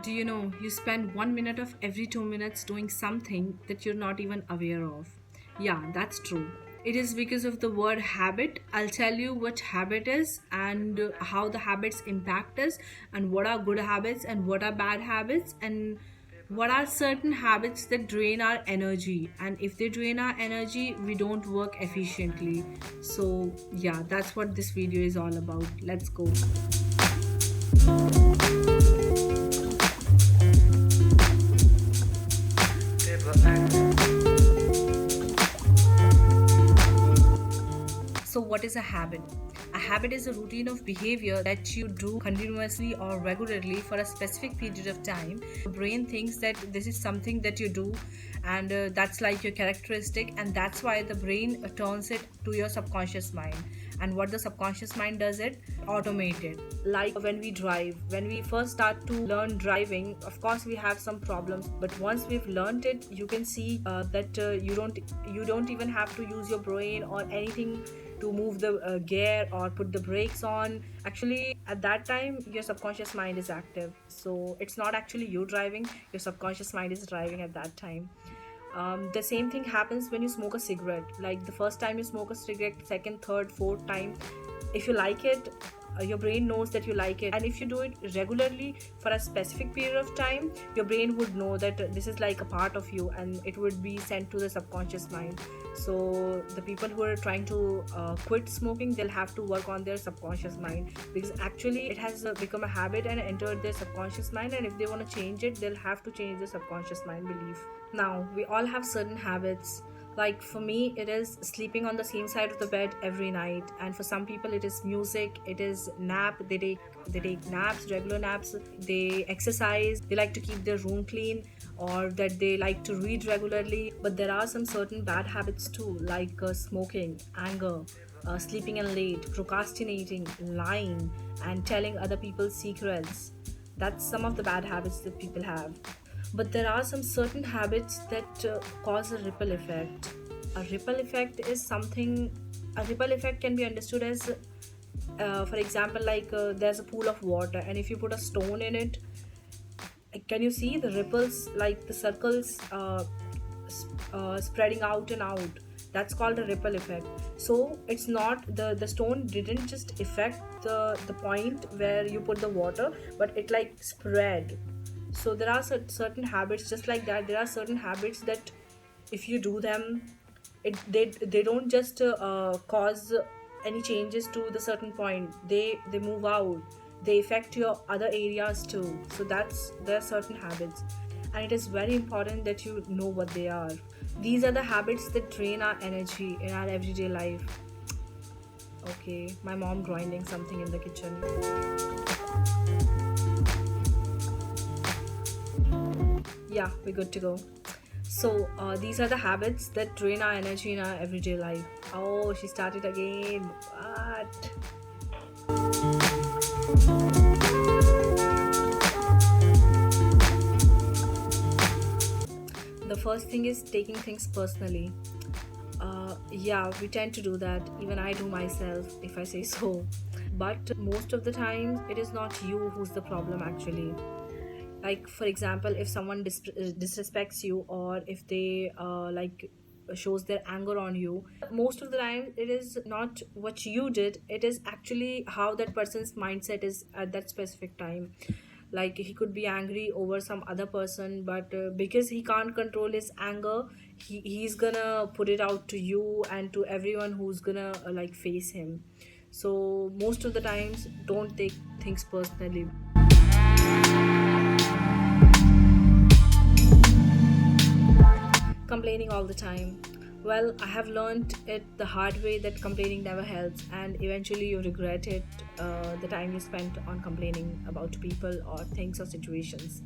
Do you know you spend 1 minute of every 2 minutes doing something that you're not even aware of? Yeah, that's true. It is because of the word habit. I'll tell you what habit is and how the habits impact us, and what are good habits and what are bad habits, and what are certain habits that drain our energy. And if they drain our energy, we don't work efficiently. So, yeah, that's what this video is all about. Let's go. So, what is a habit? A habit is a routine of behavior that you do continuously or regularly for a specific period of time. The brain thinks that this is something that you do, and that's like your characteristic, and that's why the brain turns it to your subconscious mind. And what the subconscious mind does, it automate it. Like when we drive, when we first start to learn driving, of course we have some problems, but once we've learned it, you can see that you don't even have to use your brain or anything to move the gear or put the brakes on. Actually, at that time your subconscious mind is active, so it's not actually you driving, your subconscious mind is driving at that time. The same thing happens when you smoke a cigarette. Like the first time you smoke a cigarette, second, third, fourth time, if you like it, your brain knows that you like it, and if you do it regularly for a specific period of time, your brain would know that this is like a part of you, and it would be sent to the subconscious mind. So the people who are trying to quit smoking, they'll have to work on their subconscious mind, because actually it has become a habit and entered their subconscious mind, and if they want to change it, they'll have to change the subconscious mind belief. Now, we all have certain habits. Like for me, it is sleeping on the same side of the bed every night, and for some people, it is music, it is nap. They take naps, regular naps. They exercise. They like to keep their room clean, or that they like to read regularly. But there are some certain bad habits too, like smoking, anger, sleeping in late, procrastinating, lying, and telling other people's secrets. That's some of the bad habits that people have. But there are some certain habits that cause a ripple effect. A ripple effect is something, a ripple effect can be understood as, for example, like there's a pool of water, and if you put a stone in it, can you see the ripples, like the circles spreading out and out? That's called a ripple effect. So it's not the stone didn't just affect the point where you put the water, but it like spread. So there are certain habits just like that. There are certain habits that if you do them, they don't just cause any changes to the certain point. They move out, they affect your other areas too. So that's there are certain habits, and it is very important that you know what they are. These are the habits that drain our energy in our everyday life. Okay, my mom grinding something in the kitchen. Yeah, we're good to go. So these are the habits that drain our energy in our everyday life. Oh, she started again. What? The first thing is taking things personally. Yeah, we tend to do that. Even I do myself, if I say so. But most of the time, it is not you who's the problem actually. Like for example, if someone disrespects you, or if they like shows their anger on you, most of the time it is not what you did, it is actually how that person's mindset is at that specific time. Like he could be angry over some other person, but because he can't control his anger, he's gonna put it out to you and to everyone who's gonna like face him. So most of the times, don't take things personally. Complaining all the time. Well, I have learned it the hard way that complaining never helps, and eventually you regret it, the time you spent on complaining about people or things or situations.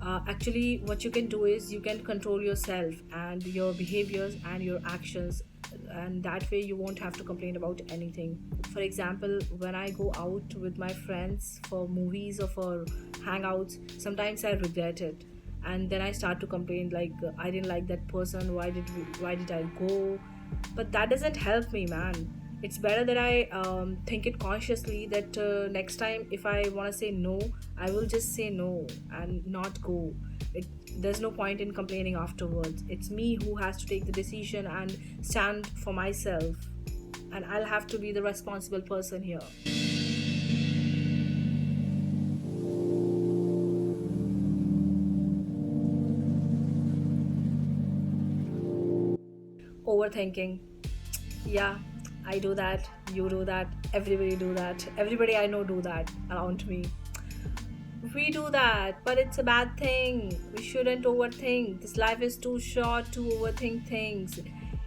Actually, what you can do is you can control yourself and your behaviors and your actions, and that way you won't have to complain about anything. For example, when I go out with my friends for movies or for hangouts, sometimes I regret it, and then I start to complain like I didn't like that person. Why did I go? But that doesn't help me, man. It's better that I think it consciously, that next time if I want to say no, I will just say no and not go. it, there's no point in complaining afterwards. It's me who has to take the decision and stand for myself, and I'll have to be the responsible person here. Overthinking. Yeah, I do that, you do that, everybody do that, everybody I know do that around me. We do that, but it's a bad thing. We shouldn't overthink. This life is too short to overthink things.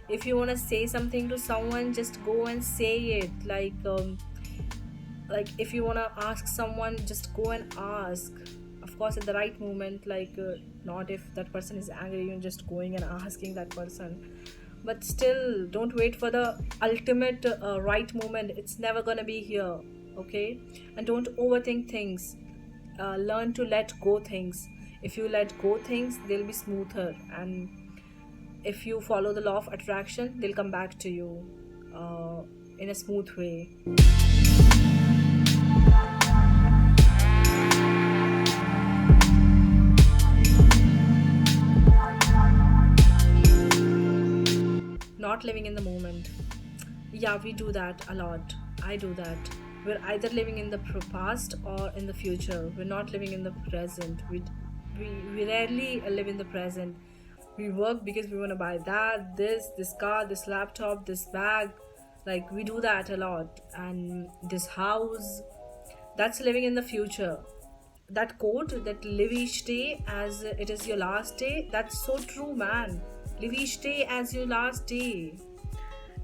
If you want to say something to someone, just go and say it. Like if you want to ask someone, just go and ask. Of course, at the right moment, not if that person is angry, you're just going and asking that person. But still, don't wait for the ultimate right moment. It's never gonna be here, okay? And don't overthink things. Learn to let go things. If you let go things, they'll be smoother, and if you follow the law of attraction, they'll come back to you in a smooth way. Not living in the moment. Yeah, we do that a lot. I do that. We're either living in the past or in the future. We're not living in the present. We rarely live in the present. We work because we want to buy that, this car, this laptop, this bag. Like, we do that a lot. And this house, that's living in the future. That quote, that live each day as it is your last day, that's so true, man. Live each day as your last day.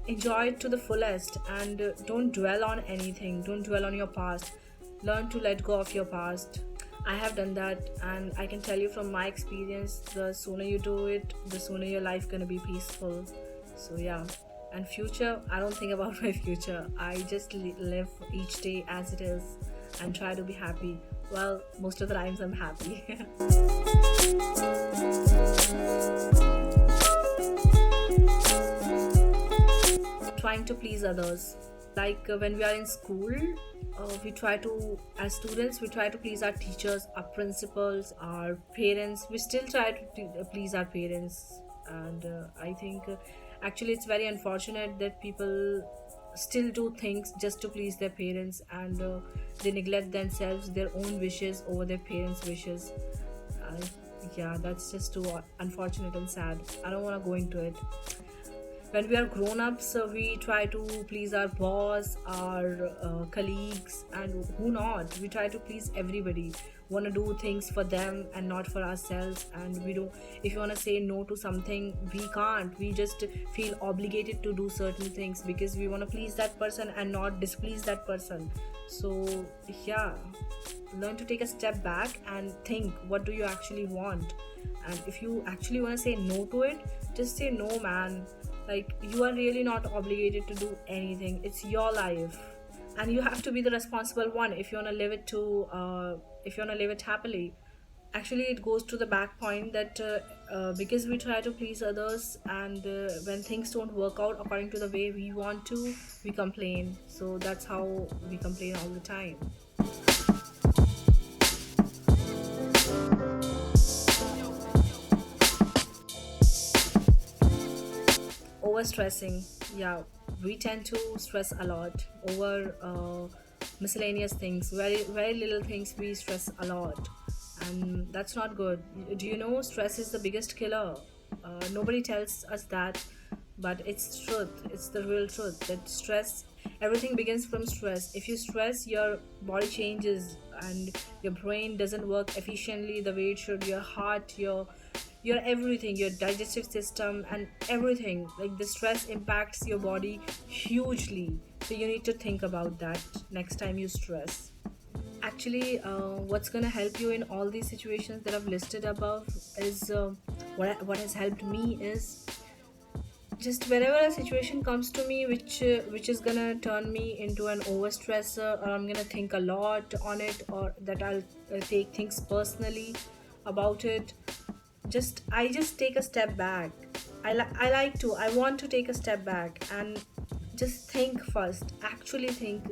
Enjoy it to the fullest, and don't dwell on anything. Don't dwell on your past. Learn to let go of your past. I have done that, and I can tell you from my experience, the sooner you do it, the sooner your life gonna be peaceful. So yeah. And future, I don't think about my future. I just live each day as it is and try to be happy. Well, most of the times I'm happy. Trying to please others. When we are in school, we try to, as students, we try to please our teachers, our principals, our parents. We still try to please our parents. And I think actually it's very unfortunate that people still do things just to please their parents, and they neglect themselves, their own wishes over their parents' wishes. uh, yeah, that's just too unfortunate and sad. I don't want to go into it. When we are grown ups, we try to please our boss, our colleagues, and who not. We try to please everybody. Want to do things for them and not for ourselves. And we do. If you want to say no to something, we can't. We just feel obligated to do certain things because we want to please that person and not displease that person. So yeah, learn to take a step back and think, what do you actually want? And if you actually want to say no to it, just say no, man. Like, you are really not obligated to do anything. It's your life, and you have to be the responsible one if you want to live it to if you want to live it happily. Actually, it goes to the back point that because we try to please others, and when things don't work out according to the way we want to, we complain. So that's how we complain all the time. Over stressing. Yeah, we tend to stress a lot over miscellaneous things, very little things. We stress a lot, and that's not good. Do you know stress is the biggest killer? Nobody tells us that, but it's truth. It's the real truth that stress, everything begins from stress. If you stress, your body changes, and your brain doesn't work efficiently the way it should. Your heart, your everything, your digestive system, and everything, like, the stress impacts your body hugely. So you need to think about that next time you stress. Actually, what's going to help you in all these situations that I've listed above is what has helped me is, just whenever a situation comes to me which is gonna turn me into an overstressor, or I'm gonna think a lot on it, or that I'll take things personally about it, I just take a step back. I want to take a step back and just think first, actually think,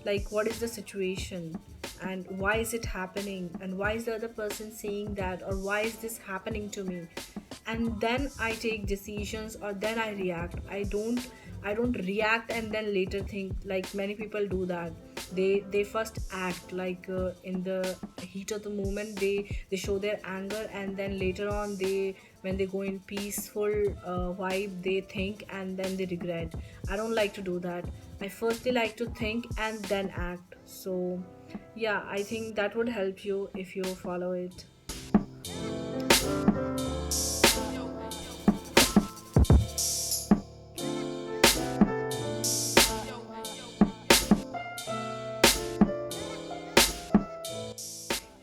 like what is the situation, and why is it happening, and why is the other person saying that, or why is this happening to me. And then I take decisions, or then I react. I don't react and then later think, like many people do that. They first act, like in the heat of the moment, they show their anger, and then later on, they when they go in peaceful vibe, they think and then they regret. I don't like to do that. I firstly like to think and then act. So yeah, I think that would help you if you follow it.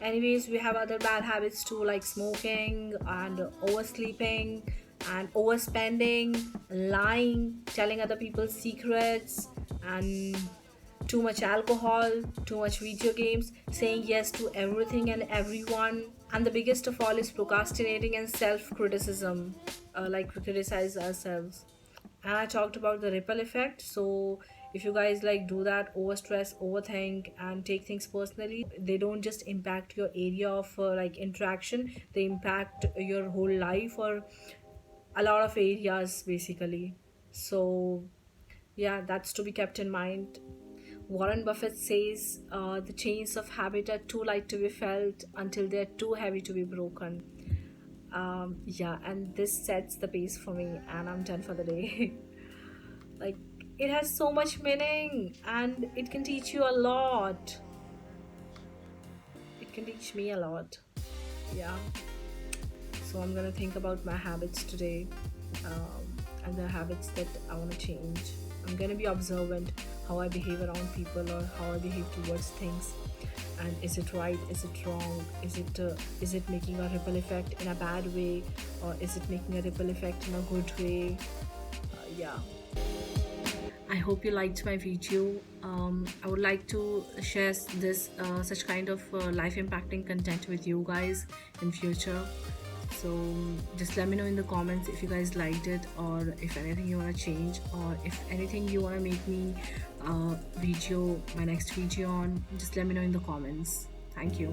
Anyways, we have other bad habits too, like smoking and oversleeping and overspending, lying, telling other people's secrets, and too much alcohol, too much video games, saying yes to everything and everyone. And the biggest of all is procrastinating and self criticism, like we criticize ourselves. And I talked about the ripple effect. So if you guys like do that, over stress, overthink, and take things personally, they don't just impact your area of like interaction, they impact your whole life, or a lot of areas basically. So yeah, that's to be kept in mind. Warren Buffett says the chains of habit are too light to be felt until they're too heavy to be broken. Yeah, and this sets the pace for me, and I'm done for the day. Like, it has so much meaning, and it can teach you a lot. It can teach me a lot. Yeah. So I'm gonna think about my habits today, and the habits that I want to change. I'm gonna be observant how I behave around people, or how I behave towards things. And is it right? Is it wrong? Is it making a ripple effect in a bad way, or is it making a ripple effect in a good way? Yeah. I hope you liked my video. I would like to share this such kind of life impacting content with you guys in future. So just let me know in the comments if you guys liked it, or if anything you want to change, or if anything you want to make me video my next video on. Just let me know in the comments. Thank you.